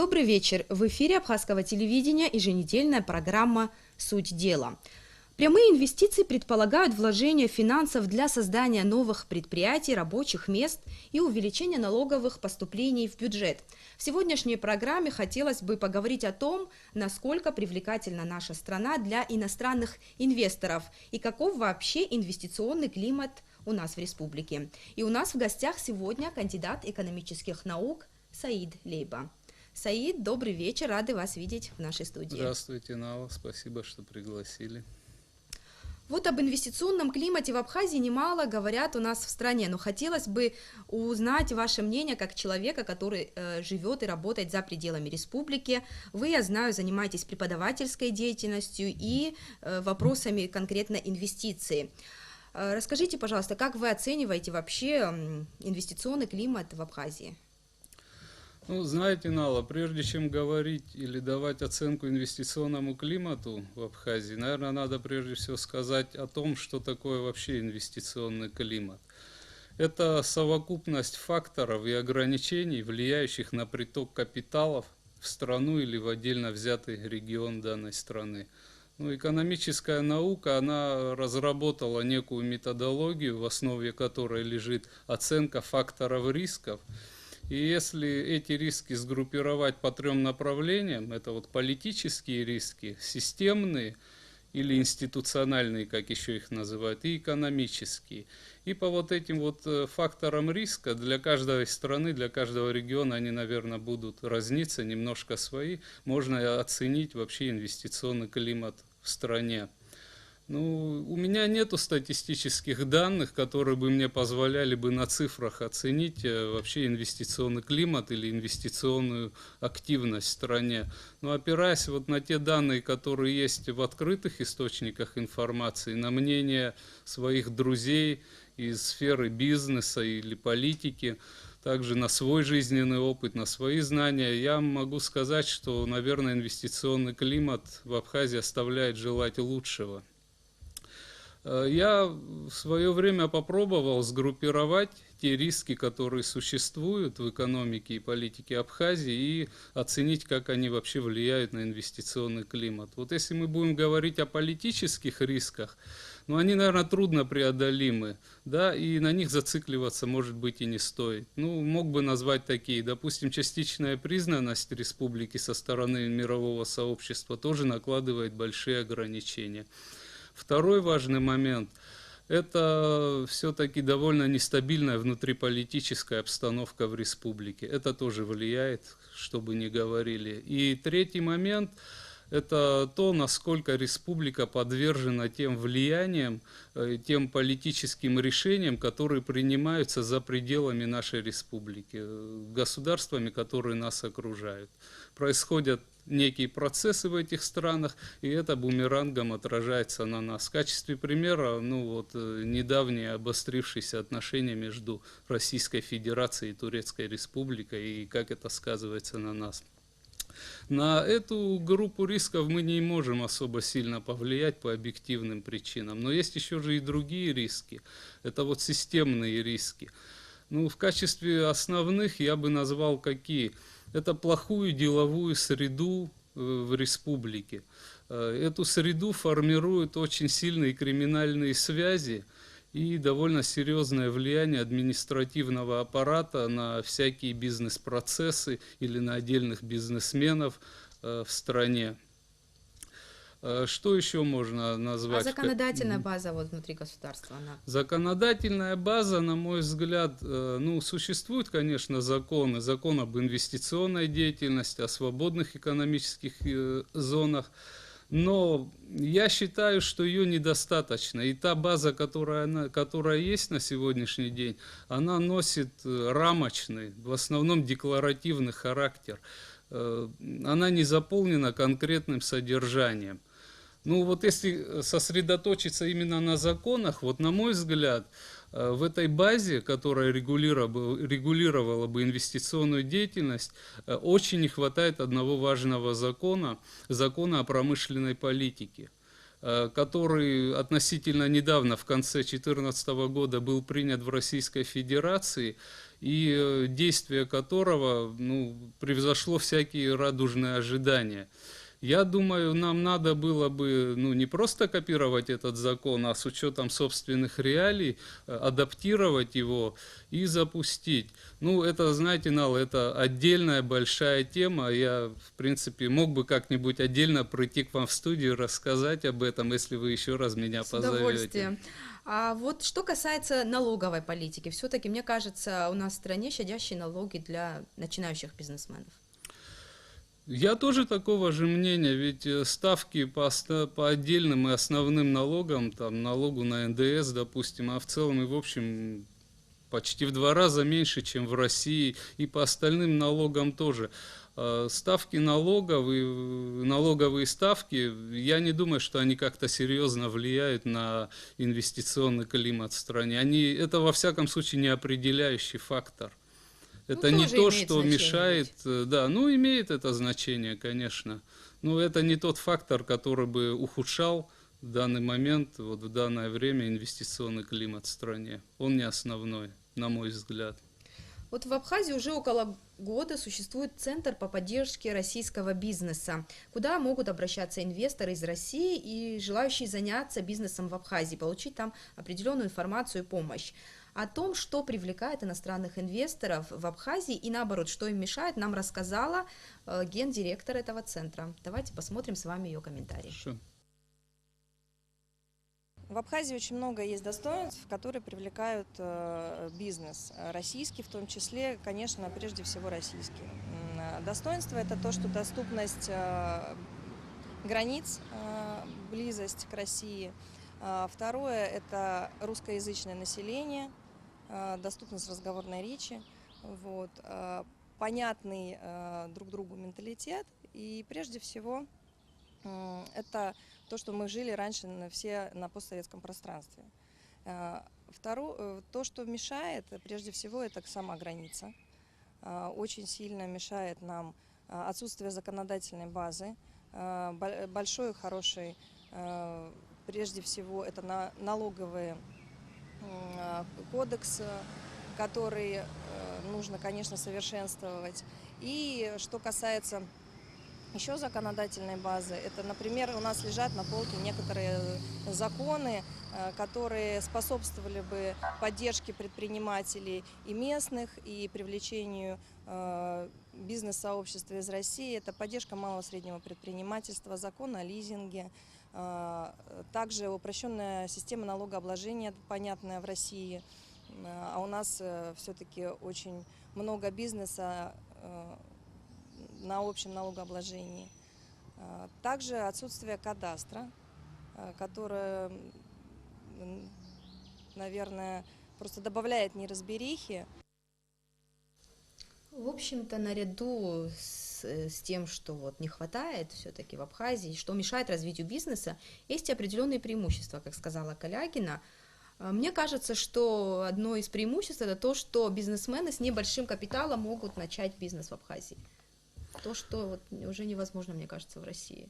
Добрый вечер. В эфире Абхазского телевидения еженедельная программа «Суть дела». Прямые инвестиции предполагают вложение финансов для создания новых предприятий, рабочих мест и увеличения налоговых поступлений в бюджет. В сегодняшней программе хотелось бы поговорить о том, насколько привлекательна наша страна для иностранных инвесторов и каков вообще инвестиционный климат у нас в республике. И у нас в гостях сегодня кандидат экономических наук Саид Лейба. Саид, добрый вечер, рады вас видеть в нашей студии. Здравствуйте, Нава, спасибо, что пригласили. Вот об инвестиционном климате в Абхазии немало говорят у нас в стране, но хотелось бы узнать ваше мнение как человека, который живет и работает за пределами республики. Вы, я знаю, занимаетесь преподавательской деятельностью и вопросами конкретно инвестиций. Расскажите, пожалуйста, как вы оцениваете вообще инвестиционный климат в Абхазии? Ну, знаете, Нала, прежде чем говорить или давать оценку инвестиционному климату в Абхазии, наверное, надо прежде всего сказать о том, что такое вообще инвестиционный климат. Это совокупность факторов и ограничений, влияющих на приток капиталов в страну или в отдельно взятый регион данной страны. Ну, экономическая наука, она разработала некую методологию, в основе которой лежит оценка факторов рисков. И если эти риски сгруппировать по трем направлениям, это вот политические риски, системные или институциональные, как еще их называют, и экономические. И по вот этим вот факторам риска для каждой страны, для каждого региона они, наверное, будут разниться, немножко свои. Можно оценить вообще инвестиционный климат в стране. Ну, у меня нету статистических данных, которые бы мне позволяли бы на цифрах оценить вообще инвестиционный климат или инвестиционную активность в стране. Но опираясь вот на те данные, которые есть в открытых источниках информации, на мнение своих друзей из сферы бизнеса или политики, также на свой жизненный опыт, на свои знания, я могу сказать, что, наверное, инвестиционный климат в Абхазии оставляет желать лучшего. Я в свое время попробовал сгруппировать те риски, которые существуют в экономике и политике Абхазии, и оценить, как они вообще влияют на инвестиционный климат. Вот если мы будем говорить о политических рисках, ну, они, наверное, трудно преодолимы, да, и на них зацикливаться, может быть, и не стоит. Ну, мог бы назвать такие, допустим, частичная признанность республики со стороны мирового сообщества тоже накладывает большие ограничения. Второй важный момент – это все-таки довольно нестабильная внутриполитическая обстановка в республике. Это тоже влияет, что бы ни говорили. И третий момент – это то, насколько республика подвержена тем влияниям, тем политическим решениям, которые принимаются за пределами нашей республики, государствами, которые нас окружают. Происходят некие процессы в этих странах, и это бумерангом отражается на нас. В качестве примера, ну вот, недавние обострившиеся отношения между Российской Федерацией и Турецкой Республикой, и как это сказывается на нас. На эту группу рисков мы не можем особо сильно повлиять по объективным причинам, но есть еще же и другие риски, это вот системные риски. Ну, в качестве основных я бы назвал какие? Это плохую деловую среду в республике. Эту среду формируют очень сильные криминальные связи и довольно серьезное влияние административного аппарата на всякие бизнес-процессы или на отдельных бизнесменов в стране. Что еще можно назвать? А законодательная база вот внутри государства? Законодательная база, на мой взгляд, ну, существуют, конечно, закон об инвестиционной деятельности, о свободных экономических зонах, но я считаю, что ее недостаточно. И та база, которая есть на сегодняшний день, она носит рамочный, в основном декларативный характер. Она не заполнена конкретным содержанием. Ну вот если сосредоточиться именно на законах, вот на мой взгляд, в этой базе, которая регулировала бы инвестиционную деятельность, очень не хватает одного важного закона о промышленной политике. который относительно недавно, в конце 2014 года, был принят в Российской Федерации, и действие которого превзошло всякие радужные ожидания. Я думаю, нам надо было бы не просто копировать этот закон, а с учетом собственных реалий адаптировать его и запустить. Это, знаете, Нал, это отдельная большая тема. Я, в принципе, мог бы как-нибудь отдельно прийти к вам в студию, рассказать об этом, если вы еще раз меня позовете. С удовольствием. А вот что касается налоговой политики, все-таки, мне кажется, у нас в стране щадящие налоги для начинающих бизнесменов. Я тоже такого же мнения, ведь ставки по отдельным и основным налогам, там, налогу на НДС, допустим, а в целом и в общем почти в 2 раза меньше, чем в России, и по остальным налогам тоже. Ставки налоговые ставки, я не думаю, что они как-то серьезно влияют на инвестиционный климат в стране. Это во всяком случае не определяющий фактор. Это не то, что мешает, да, имеет это значение, конечно, но это не тот фактор, который бы ухудшал в данный момент, в данное время инвестиционный климат в стране. Он не основной, на мой взгляд. Вот в Абхазии уже около года существует Центр по поддержке российского бизнеса, куда могут обращаться инвесторы из России и желающие заняться бизнесом в Абхазии, получить там определенную информацию и помощь. О том, что привлекает иностранных инвесторов в Абхазии и наоборот, что им мешает, нам рассказала гендиректор этого центра. Давайте посмотрим с вами ее комментарий. В Абхазии очень много есть достоинств, которые привлекают бизнес, российский в том числе, конечно, прежде всего российский. Достоинство – это то, что доступность границ, близость к России. Второе – это русскоязычное население, доступность разговорной речи, понятный друг другу менталитет и прежде всего это то, что мы жили раньше все на постсоветском пространстве. Второе, то, что мешает, прежде всего, это сама граница. Очень сильно мешает нам отсутствие законодательной базы, большой, хороший, прежде всего, это налоговый кодекс, который нужно, конечно, совершенствовать. И что касается еще законодательной базы, это, например, у нас лежат на полке некоторые законы, которые способствовали бы поддержке предпринимателей и местных, и привлечению бизнес-сообщества из России. Это поддержка малого и среднего предпринимательства, закон о лизинге, также упрощенная система налогообложения, понятная в России, а у нас все-таки очень много бизнеса на общем налогообложении. Также отсутствие кадастра, которое, наверное, просто добавляет неразберихи. В общем-то, наряду с тем, что не хватает все-таки в Абхазии, что мешает развитию бизнеса, есть определенные преимущества, как сказала Калягина. Мне кажется, что одно из преимуществ – это то, что бизнесмены с небольшим капиталом могут начать бизнес в Абхазии. То, что уже невозможно, мне кажется, в России.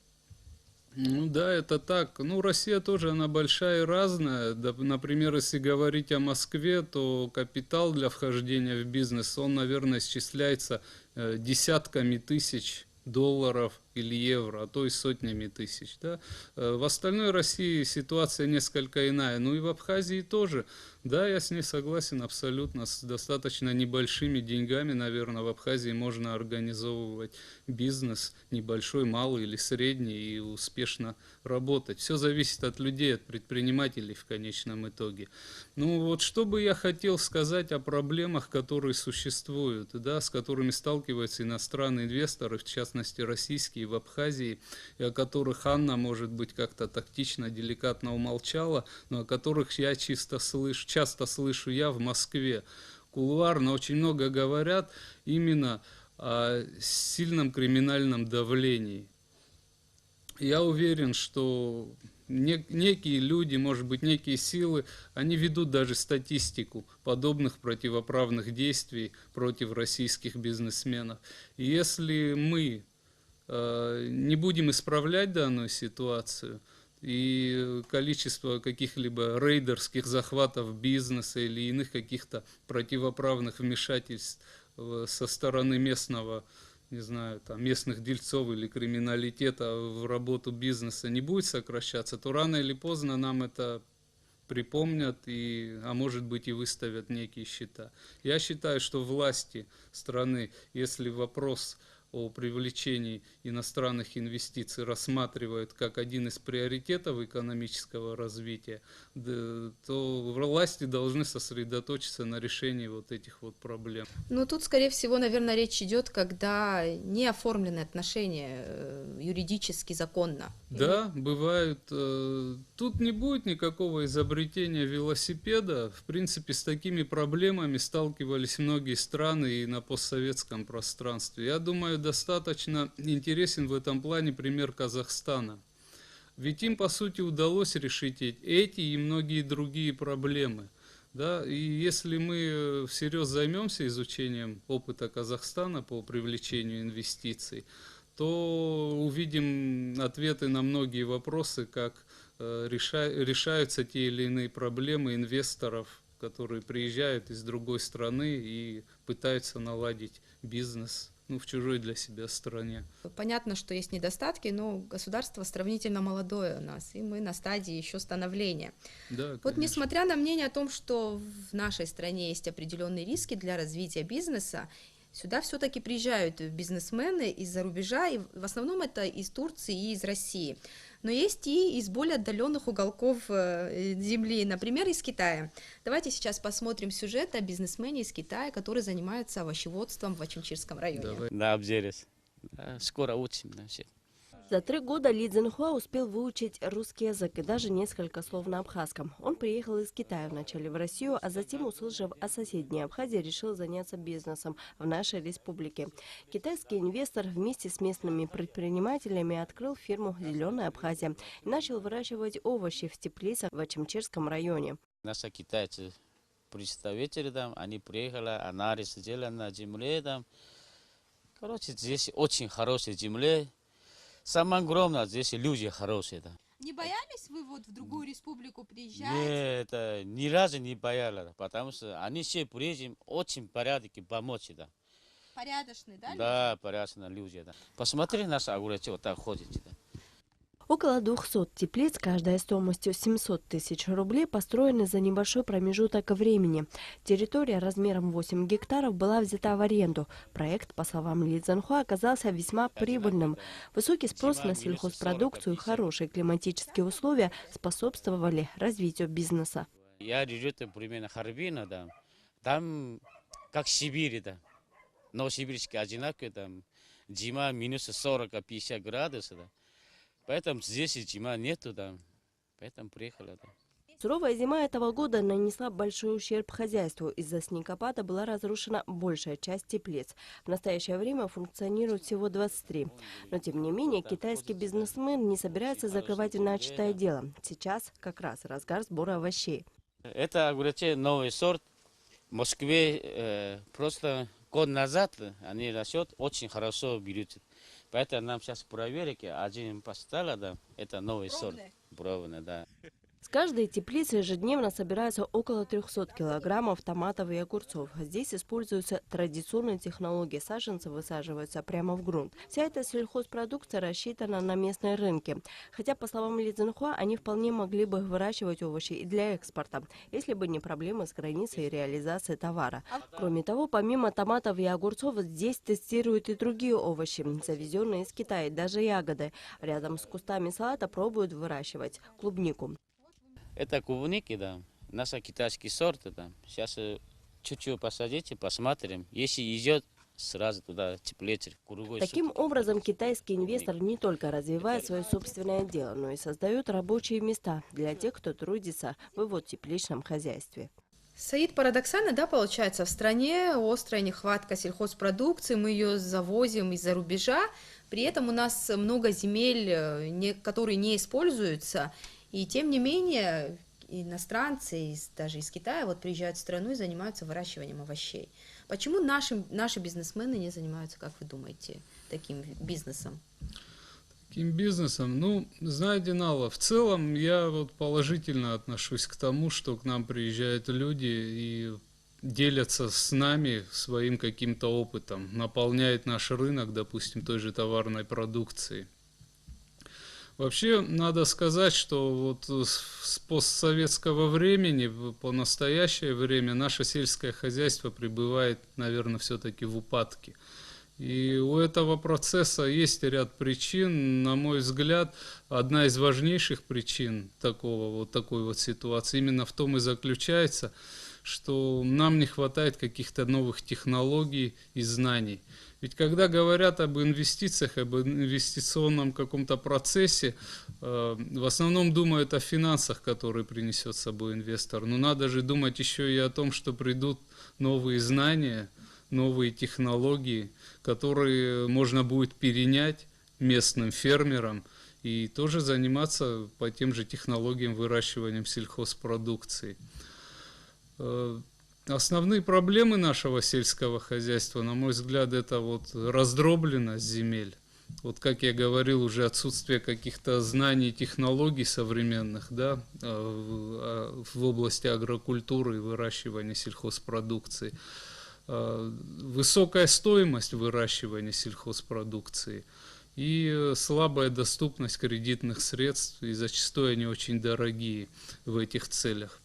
Да, это так. Россия тоже, она большая и разная. Например, если говорить о Москве, то капитал для вхождения в бизнес, он, наверное, исчисляется десятками тысяч долларов или евро, а то и сотнями тысяч. Да? В остальной России ситуация несколько иная. И в Абхазии тоже. Да, я с ней согласен абсолютно. С достаточно небольшими деньгами, наверное, в Абхазии можно организовывать бизнес, небольшой, малый или средний, и успешно работать. Все зависит от людей, от предпринимателей в конечном итоге. Что бы я хотел сказать о проблемах, которые существуют, да, с которыми сталкиваются иностранные инвесторы, в частности российские, в Абхазии, и о которых Анна, может быть, как-то тактично, деликатно умолчала, но о которых я часто слышу я в Москве. Кулуарно очень много говорят именно о сильном криминальном давлении. Я уверен, что некие люди, может быть, некие силы, они ведут даже статистику подобных противоправных действий против российских бизнесменов. И если мы не будем исправлять данную ситуацию, и количество каких-либо рейдерских захватов бизнеса или иных каких-то противоправных вмешательств со стороны местного, не знаю, там, местных дельцов или криминалитета в работу бизнеса не будет сокращаться, то рано или поздно нам это припомнят, а может быть и выставят некие счета. Я считаю, что власти страны, если вопрос о привлечении иностранных инвестиций рассматривают как один из приоритетов экономического развития, то власти должны сосредоточиться на решении вот этих вот проблем. Ну, тут, скорее всего, наверное, речь идет, когда не оформлены отношения юридически, законно. Да, бывают. Тут не будет никакого изобретения велосипеда. В принципе, с такими проблемами сталкивались многие страны и на постсоветском пространстве. Я думаю, достаточно интересен в этом плане пример Казахстана. Ведь им, по сути, удалось решить эти и многие другие проблемы. Да? И если мы всерьез займемся изучением опыта Казахстана по привлечению инвестиций, то увидим ответы на многие вопросы, как решаются те или иные проблемы инвесторов, которые приезжают из другой страны и пытаются наладить бизнес в чужой для себя стране. Понятно, что есть недостатки, но государство сравнительно молодое у нас, и мы на стадии еще становления. Да, вот несмотря на мнение о том, что в нашей стране есть определенные риски для развития бизнеса, сюда все-таки приезжают бизнесмены из-за рубежа, и в основном это из Турции и из России. Но есть и из более отдаленных уголков земли, например, из Китая. Давайте сейчас посмотрим сюжет о бизнесмене из Китая, который занимается овощеводством в Ачимчирском районе. Давай. Да, обзерез. Скоро учим. Все. За 3 года Ли Цзиньхуа успел выучить русский язык и даже несколько слов на абхазском. Он приехал из Китая вначале в Россию, а затем, услышав о соседней Абхазии, решил заняться бизнесом в нашей республике. Китайский инвестор вместе с местными предпринимателями открыл фирму «Зеленая Абхазия» и начал выращивать овощи в теплицах в Ачимчирском районе. Наши китайцы, представители там, они приехали, анализ сделали на земле там. Короче, здесь очень хорошая земля. Самое главное, здесь люди хорошие. Да. Не боялись вы вот в другую республику приезжать? Нет, это ни разу не боялись, потому что они все приезжают очень порядке помочь. Да. Порядочные, да? Да, порядочные люди. Да. Посмотри, наши огурцы вот так ходят. Да. Около 200 теплиц, каждая стоимостью 700 тысяч рублей, построены за небольшой промежуток времени. Территория размером 8 гектаров была взята в аренду. Проект, по словам Ли Цзиньхуа, оказался весьма прибыльным. Высокий спрос на сельхозпродукцию и хорошие климатические условия способствовали развитию бизнеса. Я живу примерно Харбина, да. Там как Сибирь, да. Новосибирск одинаково, там зима минус 40-50 градусов. Да. Поэтому здесь зима нету, да. Поэтому приехали. Да. Суровая зима этого года нанесла большой ущерб хозяйству. Из-за снегопада была разрушена большая часть теплиц. В настоящее время функционирует всего 23. Но тем не менее, китайский бизнесмен не собирается закрывать начатое дело. Сейчас как раз разгар сбора овощей. Это огурцы новый сорт. В Москве просто год назад они растут, очень хорошо берут. Поэтому нам сейчас проверки, один поставили, да, это новый сорт. Пробный, да. С каждой теплицы ежедневно собирается около 300 килограммов томатов и огурцов. Здесь используются традиционные технологии. Саженцы высаживаются прямо в грунт. Вся эта сельхозпродукция рассчитана на местные рынки. Хотя, по словам Ли Цзиньхуа, они вполне могли бы выращивать овощи и для экспорта, если бы не проблемы с границей и реализацией товара. Кроме того, помимо томатов и огурцов, здесь тестируют и другие овощи, завезенные из Китая, даже ягоды. Рядом с кустами салата пробуют выращивать клубнику. Это клубники, да, наши китайские сорты, да. Сейчас чуть-чуть посадите, посмотрим. Если идет, сразу туда теплеть. Таким образом, китайский инвестор не только развивает свое собственное дело, но и создает рабочие места для тех, кто трудится в его тепличном хозяйстве. Саид, парадоксально, да, получается, в стране острая нехватка сельхозпродукции, мы ее завозим из-за рубежа, при этом у нас много земель, которые не используются, и тем не менее иностранцы, даже из Китая, вот приезжают в страну и занимаются выращиванием овощей. Почему наши бизнесмены не занимаются, как вы думаете, таким бизнесом? Каким бизнесом? Ну, знаете, Нала, в целом я вот положительно отношусь к тому, что к нам приезжают люди и делятся с нами своим каким-то опытом, наполняет наш рынок, допустим, той же товарной продукцией. Вообще, надо сказать, что вот с постсоветского времени по настоящее время наше сельское хозяйство пребывает, наверное, все-таки в упадке. И у этого процесса есть ряд причин. На мой взгляд, одна из важнейших причин такой вот ситуации именно в том и заключается, что нам не хватает каких-то новых технологий и знаний. Ведь когда говорят об инвестициях, об инвестиционном каком-то процессе, в основном думают о финансах, которые принесет с собой инвестор. Но надо же думать еще и о том, что придут новые знания, новые технологии, которые можно будет перенять местным фермерам и тоже заниматься по тем же технологиям выращивания сельхозпродукции. Основные проблемы нашего сельского хозяйства, на мой взгляд, это вот раздробленность земель. Вот как я говорил, уже отсутствие каких-то знаний и технологий современных, да, в области агрокультуры и выращивания сельхозпродукции. Высокая стоимость выращивания сельхозпродукции и слабая доступность кредитных средств, и зачастую они очень дорогие в этих целях.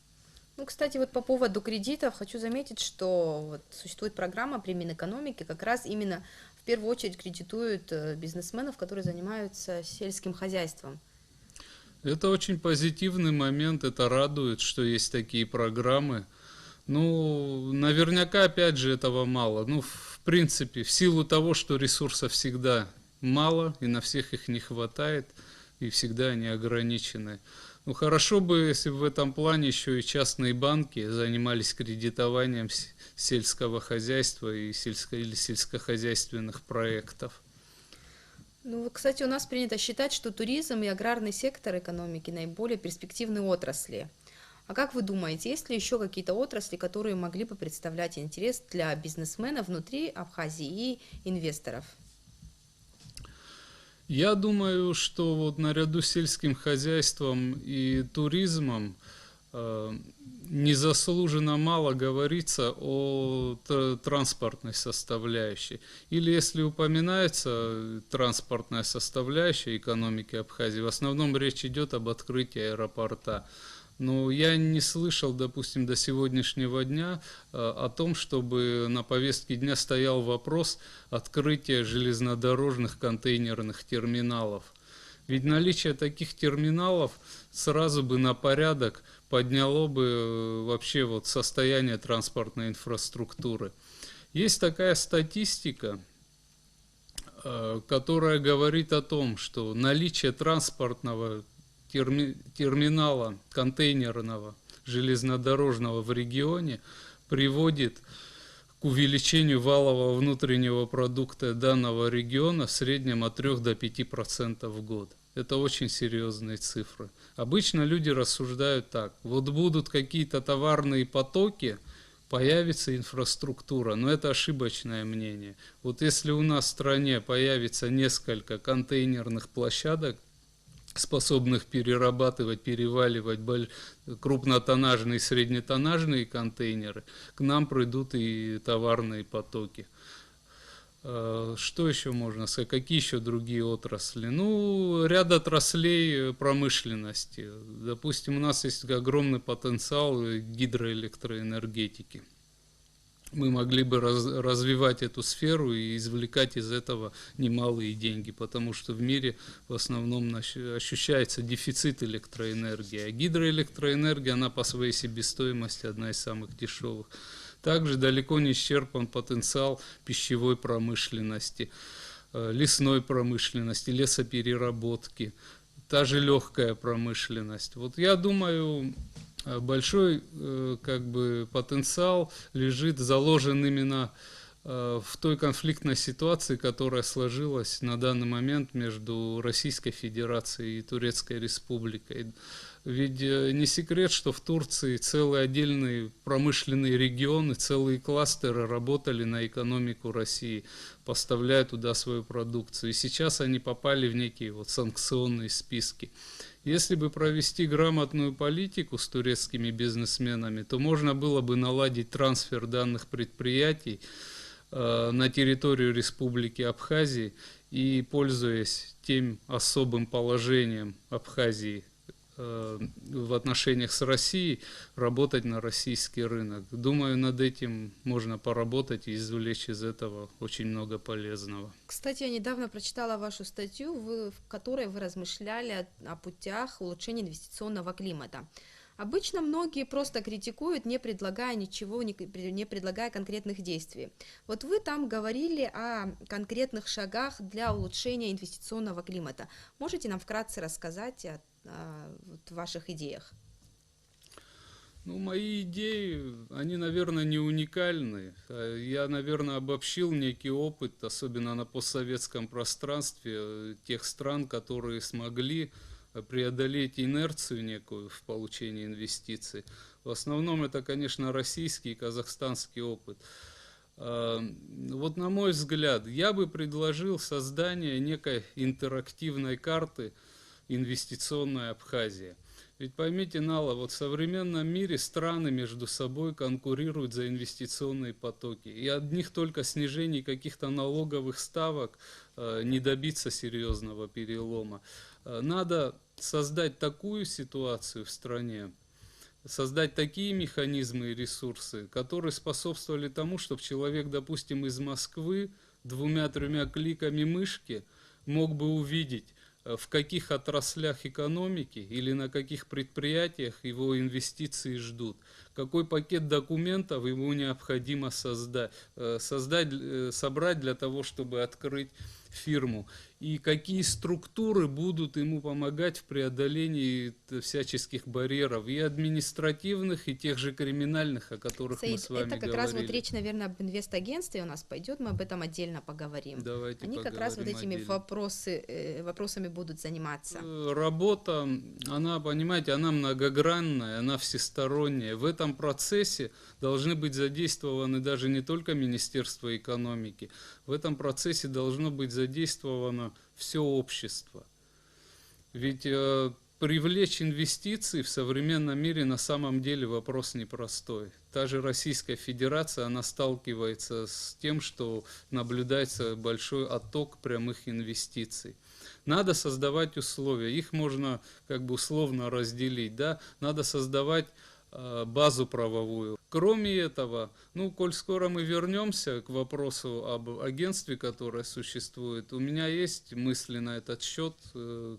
Ну, кстати, вот по поводу кредитов хочу заметить, что вот существует программа при Минэкономике, как раз именно в первую очередь кредитуют бизнесменов, которые занимаются сельским хозяйством. Это очень позитивный момент, это радует, что есть такие программы. Ну, наверняка, опять же, этого мало. Ну, в принципе, в силу того, что ресурсов всегда мало, и на всех их не хватает, и всегда они ограничены. Ну, хорошо бы, если бы в этом плане еще и частные банки занимались кредитованием сельского хозяйства и или сельскохозяйственных проектов. Ну, кстати, у нас принято считать, что туризм и аграрный сектор экономики наиболее перспективные отрасли. А как вы думаете, есть ли еще какие-то отрасли, которые могли бы представлять интерес для бизнесменов внутри Абхазии и инвесторов? Я думаю, что вот наряду с сельским хозяйством и туризмом незаслуженно мало говорится о транспортной составляющей. Или если упоминается транспортная составляющая экономики Абхазии, в основном речь идет об открытии аэропорта. Но я не слышал, допустим, до сегодняшнего дня о том, чтобы на повестке дня стоял вопрос открытия железнодорожных контейнерных терминалов. Ведь наличие таких терминалов сразу бы на порядок подняло бы вообще вот состояние транспортной инфраструктуры. Есть такая статистика, которая говорит о том, что наличие транспортного терминала контейнерного железнодорожного в регионе приводит к увеличению валового внутреннего продукта данного региона в среднем от 3 до 5% в год. Это очень серьезные цифры. Обычно люди рассуждают так: вот будут какие-то товарные потоки, появится инфраструктура, но это ошибочное мнение. Вот если у нас в стране появится несколько контейнерных площадок, способных перерабатывать, переваливать крупнотоннажные и среднетоннажные контейнеры, к нам придут и товарные потоки. Что еще можно сказать? Какие еще другие отрасли? Ну, ряд отраслей промышленности. Допустим, у нас есть огромный потенциал гидроэлектроэнергетики. Мы могли бы развивать эту сферу и извлекать из этого немалые деньги, потому что в мире в основном ощущается дефицит электроэнергии. А гидроэлектроэнергия, она по своей себестоимости одна из самых дешевых. Также далеко не исчерпан потенциал пищевой промышленности, лесной промышленности, лесопереработки, та же легкая промышленность. Вот я думаю, большой потенциал заложен именно в той конфликтной ситуации, которая сложилась на данный момент между Российской Федерацией и Турецкой Республикой. Ведь не секрет, что в Турции целые отдельные промышленные регионы, целые кластеры работали на экономику России, поставляя туда свою продукцию. И сейчас они попали в некие вот санкционные списки. Если бы провести грамотную политику с турецкими бизнесменами, то можно было бы наладить трансфер данных предприятий на территорию Республики Абхазии и, пользуясь тем особым положением Абхазии в отношениях с Россией, работать на российский рынок. Думаю, над этим можно поработать и извлечь из этого очень много полезного. Кстати, я недавно прочитала вашу статью, в которой вы размышляли о путях улучшения инвестиционного климата. Обычно многие просто критикуют, не предлагая ничего, не предлагая конкретных действий. Вот вы там говорили о конкретных шагах для улучшения инвестиционного климата. Можете нам вкратце рассказать о ваших идеях? Ну, мои идеи, они, наверное, не уникальны. Я, наверное, обобщил некий опыт, особенно на постсоветском пространстве, тех стран, которые смогли преодолеть инерцию некую в получении инвестиций. В основном это, конечно, российский и казахстанский опыт. Вот на мой взгляд, я бы предложил создание некой интерактивной карты инвестиционной Абхазии. Ведь поймите, Нала, вот в современном мире страны между собой конкурируют за инвестиционные потоки. И одних только снижений каких-то налоговых ставок не добиться серьезного перелома. Надо создать такую ситуацию в стране, создать такие механизмы и ресурсы, которые способствовали тому, чтобы человек, допустим, из Москвы 2-3 кликами мышки мог бы увидеть, в каких отраслях экономики или на каких предприятиях его инвестиции ждут, какой пакет документов ему необходимо собрать для того, чтобы открыть фирму, и какие структуры будут ему помогать в преодолении всяческих барьеров, и административных, и тех же криминальных, о которых мы с вами говорили. Это как раз вот речь, наверное, об инвестагентстве у нас пойдет, мы об этом отдельно поговорим. Давайте Они как раз вот этими вопросами будут заниматься. Работа, она, понимаете, она многогранная, она всесторонняя. В этом процессе должны быть задействованы даже не только Министерство экономики, в этом процессе должно быть задействовано все общество. Ведь привлечь инвестиции в современном мире на самом деле вопрос непростой. Та же Российская Федерация, она сталкивается с тем, что наблюдается большой отток прямых инвестиций. Надо создавать условия, их можно как бы условно разделить, да? Надо создавать базу правовую. Кроме этого, ну, коль скоро мы вернемся к вопросу об агентстве, которое существует, у меня есть мысли на этот счет,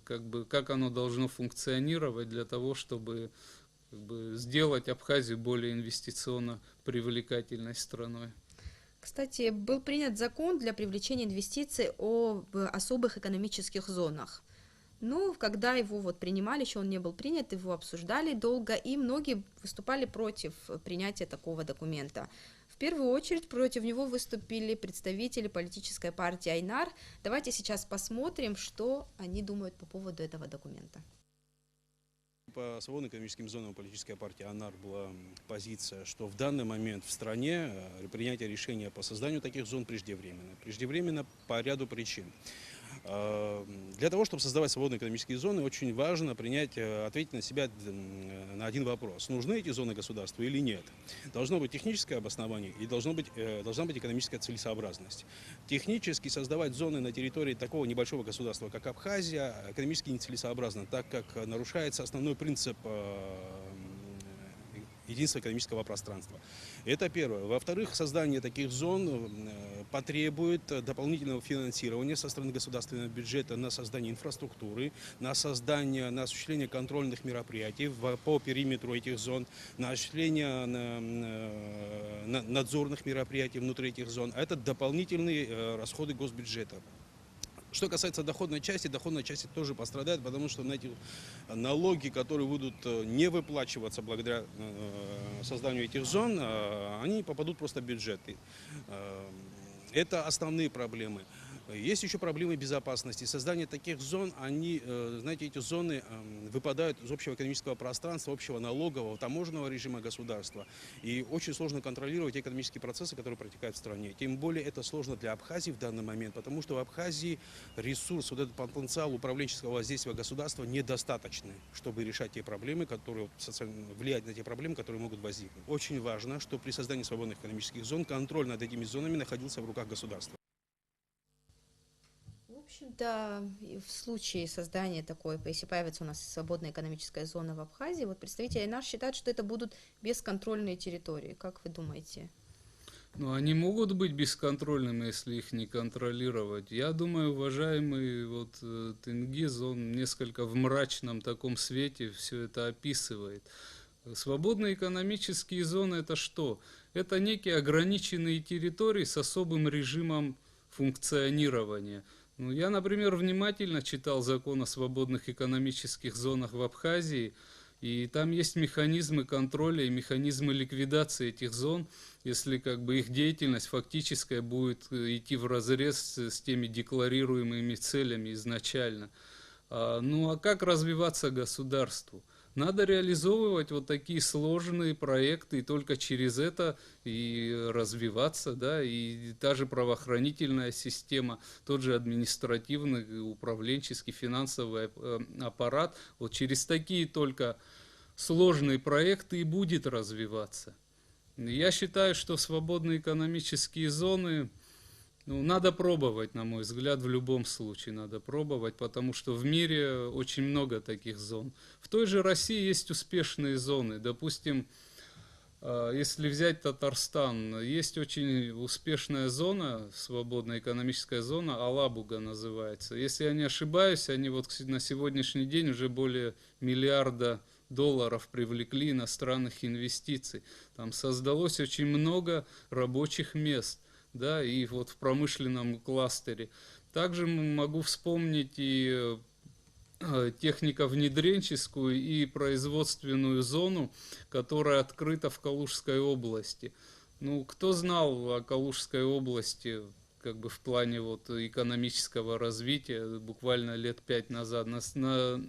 как оно должно функционировать для того, чтобы сделать Абхазию более инвестиционно привлекательной страной. Кстати, был принят закон для привлечения инвестиций об особых экономических зонах. Но когда его вот принимали, еще он не был принят, его обсуждали долго, и многие выступали против принятия такого документа. В первую очередь против него выступили представители политической партии Айнар. Давайте сейчас посмотрим, что они думают по поводу этого документа. По свободным экономическим зонам политической партии АНАР была позиция, что в данный момент в стране принятие решения по созданию таких зон преждевременно. Преждевременно по ряду причин. Для того, чтобы создавать свободные экономические зоны, очень важно ответить на себя на один вопрос. Нужны эти зоны государству или нет? Должно быть техническое обоснование и должна быть экономическая целесообразность. Технически создавать зоны на территории такого небольшого государства, как Абхазия, экономически нецелесообразно, так как нарушается основной принцип единства экономического пространства. Это первое. Во-вторых, создание таких зон потребует дополнительного финансирования со стороны государственного бюджета на создание инфраструктуры, на осуществление контрольных мероприятий по периметру этих зон, на осуществление надзорных мероприятий внутри этих зон. А это дополнительные расходы госбюджета. Что касается доходной части тоже пострадает, потому что на эти налоги, которые будут не выплачиваться благодаря созданию этих зон, они попадут просто в бюджет. Это основные проблемы. Есть еще проблемы безопасности. Создание таких зон, они, знаете, эти зоны выпадают из общего экономического пространства, общего налогового, таможенного режима государства. И очень сложно контролировать те экономические процессы, которые протекают в стране. Тем более это сложно для Абхазии в данный момент, потому что в Абхазии ресурс, вот этот потенциал управленческого воздействия государства недостаточный, чтобы решать те проблемы, которые влиять на те проблемы, которые могут возникнуть. Очень важно, что при создании свободных экономических зон контроль над этими зонами находился в руках государства. В общем-то, и в случае создания такой, если появится у нас свободная экономическая зона в Абхазии, вот представители НАШ считают, что это будут бесконтрольные территории. Как вы думаете? Ну, они могут быть бесконтрольными, если их не контролировать. Я думаю, уважаемый Тенгиз, он несколько в мрачном таком свете все это описывает. Свободные экономические зоны – это что? Это некие ограниченные территории с особым режимом функционирования. Ну, я, например, внимательно читал закон о свободных экономических зонах в Абхазии, и там есть механизмы контроля и механизмы ликвидации этих зон, если их деятельность фактическая будет идти вразрез с теми декларируемыми целями изначально. Ну а как развиваться государству? Надо реализовывать вот такие сложные проекты, и только через это и развиваться, да, и та же правоохранительная система, тот же административный, управленческий, финансовый аппарат, вот через такие только сложные проекты и будет развиваться. Я считаю, что свободные экономические зоны, надо пробовать, на мой взгляд, в любом случае надо пробовать, потому что в мире очень много таких зон. В той же России есть успешные зоны. Допустим, если взять Татарстан, есть очень успешная зона, свободная экономическая зона, Алабуга называется. Если я не ошибаюсь, они на сегодняшний день уже более $1 миллиарда привлекли иностранных инвестиций. Там создалось очень много рабочих мест. Да, и в промышленном кластере. Также могу вспомнить и технико-внедренческую и производственную зону, которая открыта в Калужской области. Ну, кто знал о Калужской области в плане экономического развития буквально лет 5 назад? На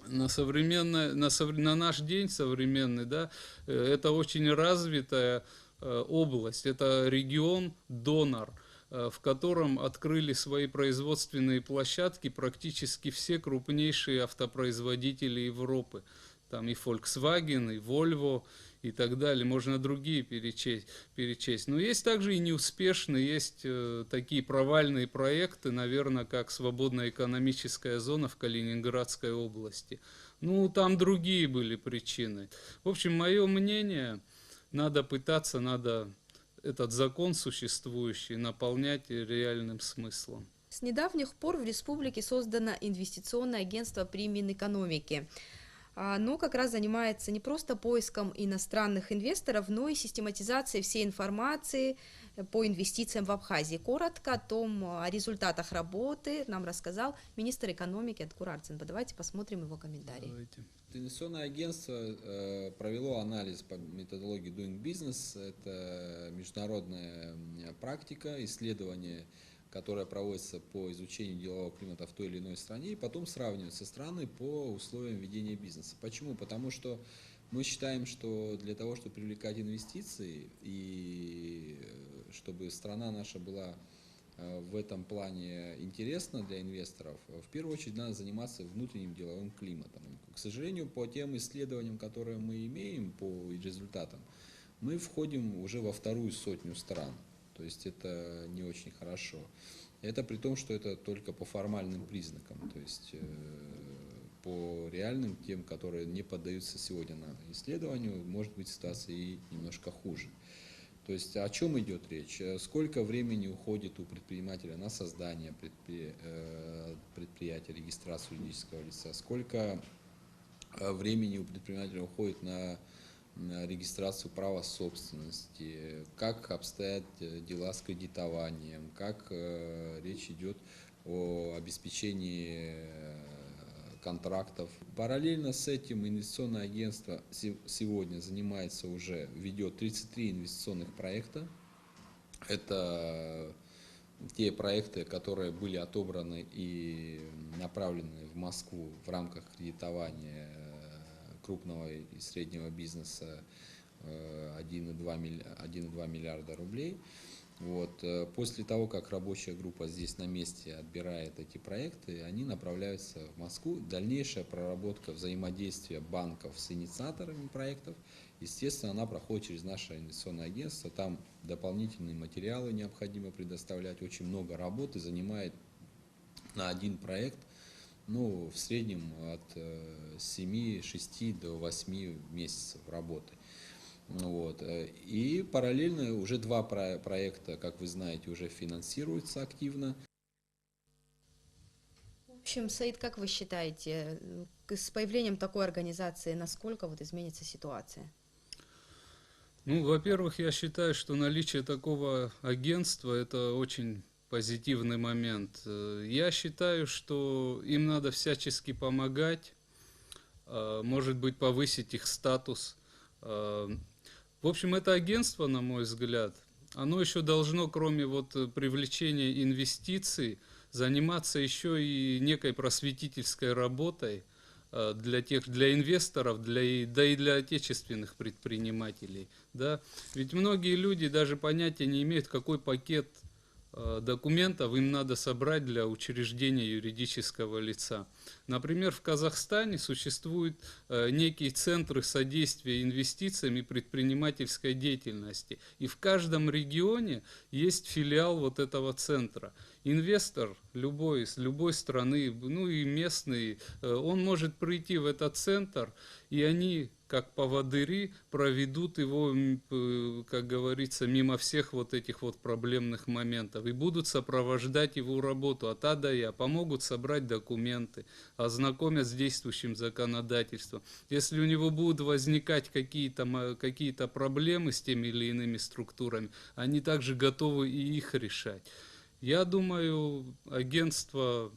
наш день современный, да, это очень развитая область, это регион-донор, в котором открыли свои производственные площадки практически все крупнейшие автопроизводители Европы. Там и Volkswagen, и Volvo, и так далее. Можно другие перечесть. Но есть также и неуспешные, есть такие провальные проекты, наверное, как свободная экономическая зона в Калининградской области. Ну, там другие были причины. В общем, мое мнение... Надо этот закон существующий наполнять реальным смыслом. С недавних пор в республике создано инвестиционное агентство при Минэкономике. Оно как раз занимается не просто поиском иностранных инвесторов, но и систематизацией всей информации по инвестициям в Абхазии. Коротко о результатах работы нам рассказал министр экономики Адгур Арцинба. Давайте посмотрим его комментарий. Давайте. Инвестиционное агентство провело анализ по методологии Doing Business. Это международная практика, исследование, которое проводится по изучению делового климата в той или иной стране, и потом сравнивается страны по условиям ведения бизнеса. Почему? Потому что мы считаем, что для того, чтобы привлекать инвестиции и чтобы страна наша была в этом плане интересно для инвесторов, в первую очередь надо заниматься внутренним деловым климатом. К сожалению, по тем исследованиям, которые мы имеем, по результатам, мы входим уже во 2-ю сотню стран. То есть это не очень хорошо. Это при том, что это только по формальным признакам. То есть по реальным, тем, которые не поддаются сегодня на исследованию, может быть ситуация и немножко хуже. То есть о чем идет речь? Сколько времени уходит у предпринимателя на создание предприятия, регистрацию юридического лица? Сколько времени у предпринимателя уходит на регистрацию права собственности? Как обстоят дела с кредитованием? Как речь идет о обеспечении контрактов. Параллельно с этим инвестиционное агентство сегодня ведет 33 инвестиционных проекта Это те проекты, которые были отобраны и направлены в Москву в рамках кредитования крупного и среднего бизнеса 1,2 миллиарда рублей. Вот. После того, как рабочая группа здесь на месте отбирает эти проекты, они направляются в Москву. Дальнейшая проработка взаимодействия банков с инициаторами проектов, естественно, она проходит через наше инвестиционное агентство. Там дополнительные материалы необходимо предоставлять. Очень много работы занимает на один проект, в среднем от 7-6 до 8 месяцев работы. Вот. И параллельно уже 2 проекта, как вы знаете, уже финансируются активно. В общем, Саид, как вы считаете, с появлением такой организации, насколько изменится ситуация? Во-первых, я считаю, что наличие такого агентства – это очень позитивный момент. Я считаю, что им надо всячески помогать, может быть, повысить их статус. В общем, это агентство, на мой взгляд, оно еще должно, кроме привлечения инвестиций, заниматься еще и некой просветительской работой для инвесторов, да и для отечественных предпринимателей. Да? Ведь многие люди даже понятия не имеют, какой пакет документов им надо собрать для учреждения юридического лица. Например, в Казахстане существуют некие центры содействия инвестициям и предпринимательской деятельности. И в каждом регионе есть филиал этого центра. Инвестор из любой страны, и местный, он может прийти в этот центр, и они, как поводыри, проведут его, как говорится, мимо всех этих проблемных моментов и будут сопровождать его работу от А до Я, помогут собрать документы, ознакомят с действующим законодательством. Если у него будут возникать какие-то проблемы с теми или иными структурами, они также готовы и их решать. Я думаю, агентство,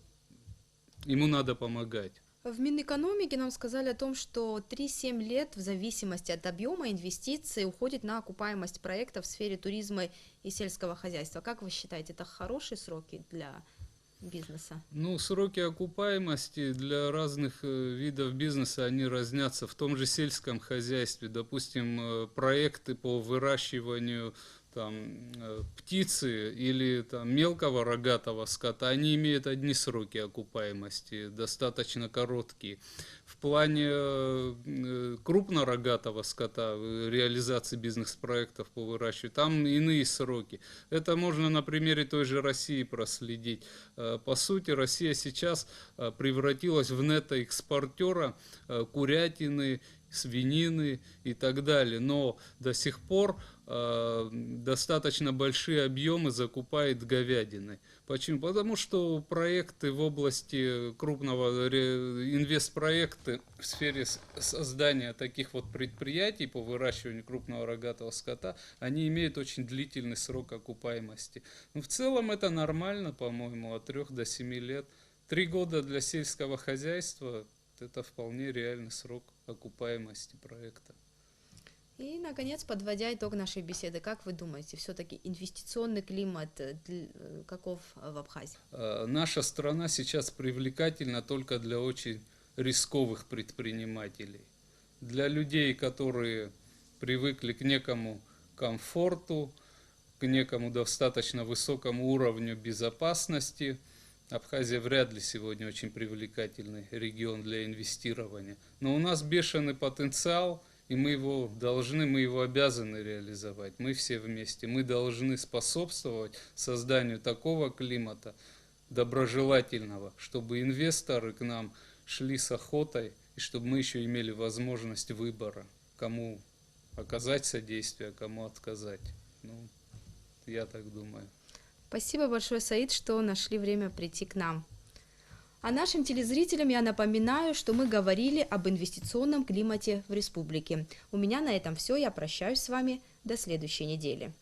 ему надо помогать. В Минэкономике нам сказали о том, что 3-7 лет в зависимости от объема инвестиций уходит на окупаемость проектов в сфере туризма и сельского хозяйства. Как вы считаете, это хорошие сроки для бизнеса? Сроки окупаемости для разных видов бизнеса, они разнятся. В том же сельском хозяйстве, допустим, проекты по выращиванию птицы или мелкого рогатого скота, они имеют одни сроки окупаемости, достаточно короткие. В плане крупнорогатого скота, реализации бизнес-проектов по выращиванию, там иные сроки. Это можно на примере той же России проследить. По сути, Россия сейчас превратилась в нетоэкспортера курятины, свинины и так далее, но до сих пор достаточно большие объемы закупает говядины. Почему? Потому что проекты в области крупного инвестпроекты в сфере создания таких предприятий по выращиванию крупного рогатого скота, они имеют очень длительный срок окупаемости. В целом это нормально, по-моему, от 3 до 7 лет. 3 года для сельского хозяйства – это вполне реальный срок окупаемости проекта. И, наконец, подводя итог нашей беседы, как вы думаете, все-таки инвестиционный климат каков в Абхазии? Наша страна сейчас привлекательна только для очень рисковых предпринимателей. Для людей, которые привыкли к некому комфорту, к некому достаточно высокому уровню безопасности. Абхазия вряд ли сегодня очень привлекательный регион для инвестирования. Но у нас бешеный потенциал, и мы его обязаны реализовать. Мы все вместе. Мы должны способствовать созданию такого климата доброжелательного, чтобы инвесторы к нам шли с охотой, и чтобы мы еще имели возможность выбора, кому оказать содействие, а кому отказать. Я так думаю. Спасибо большое, Саид, что нашли время прийти к нам. А нашим телезрителям я напоминаю, что мы говорили об инвестиционном климате в республике. У меня на этом все. Я прощаюсь с вами. До следующей недели.